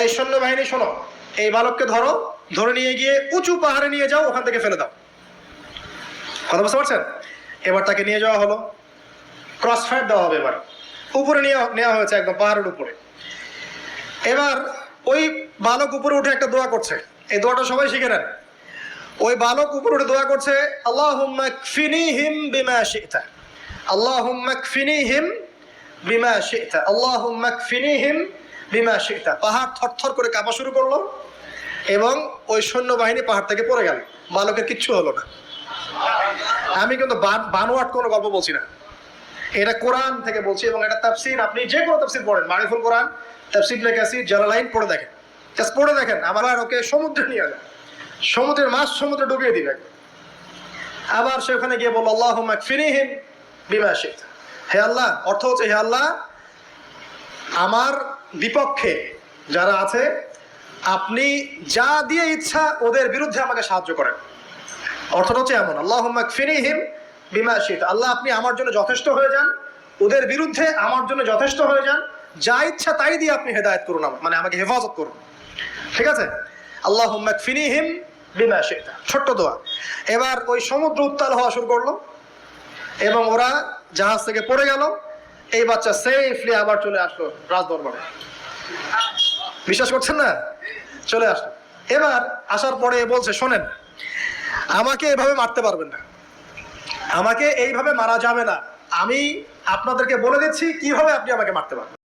এই সৈন্যবাহিনী শোনো, এই বালককে ধরো, ধরে নিয়ে গিয়ে উঁচু পাহাড়ে নিয়ে যাও, ওখান থেকে ফেলে দাও। কথা বুঝতে পারছেন? এবার তাকে নিয়ে যাওয়া হলো, ক্রস ফায়ার দেওয়া হবে। এবার উপরে নেওয়া হয়েছে, একদম পাহাড়ের উপরে। এবার ওই বালক উপরে উঠে একটা দোয়া করছে, এই দোয়াটা সবাই শিখে নেন। ওই বালক উপরে উঠে দোয়া করছে, আল্লাহুম্মা কফিনিহিম বিমা শি'তা, আল্লাহুম্মা কফিনিহিম বিমা শি'তা, আল্লাহুম্মা কফিনিহিম বিমা শি'তা। পাহাড় থরথর করে কাঁপা শুরু করলো এবং ওই সৈন্যবাহিনী পাহাড় থেকে পড়ে গেল। বালকের কিচ্ছু হলো না। আমি কিন্তু বানোয়াট কোনো গল্প বলছি না, এটা কোরআন থেকে বলছি। এবং এটা তাফসীর, আপনি যে কোনো তাফসীর পড়েন, মারিফুল কোরআন, তাফসীর ইবনে কাসির, জালালাইন পড়ে দেখেন, জাস্ট পড়ে দেখেন। আবার ওকে সমুদ্রে নিয়ে যায়, সমুদ্রের মাছ সমুদ্রে ডুবিয়ে দিবে। আবার সে ওখানে গিয়ে বলল, আল্লাহুম্মা কফিনিহিম বিমা শি'তা, হে আল্লাহ, অর্থ হচ্ছে হে আল্লাহ, আমার বিপক্ষে যারা আছে আপনি যা দিয়ে ইচ্ছা ওদের বিরুদ্ধে আমাকে সাহায্য করেন। অর্থটা হচ্ছে এমন, আল্লাহুম্মা কফিনিহিম বিমা শি'তা, আল্লাহ আপনি আমার জন্য যথেষ্ট হয়ে যান, ওদের বিরুদ্ধে আমার জন্য যথেষ্ট হয়ে যান, যা ইচ্ছা তাই দিয়ে আপনি হেদায়েত করুন, মানে আমাকে হেফাজত করুন। ঠিক আছে? আল্লাহুম্মা কফিনিহিম বিমা শি'তা, ছোট্ট দোয়া। এবার ওই সমুদ্র উত্তাল হওয়া শুরু করলো এবং ওরা জাহাজ থেকে পড়ে গেল। এই বাচ্চা সেফলি আবার চলে আসলো রাজদরবারে। বিশ্বাস করছেন না? চলে আসলো। এবার আসার পরে বলছে, শোনেন, আমাকে এভাবে মারতে পারবেন না, আমাকে এইভাবে মারা যাবে না, আমি আপনাদেরকে বলে দিচ্ছি কিভাবে আপনি আমাকে মারতে পারবেন।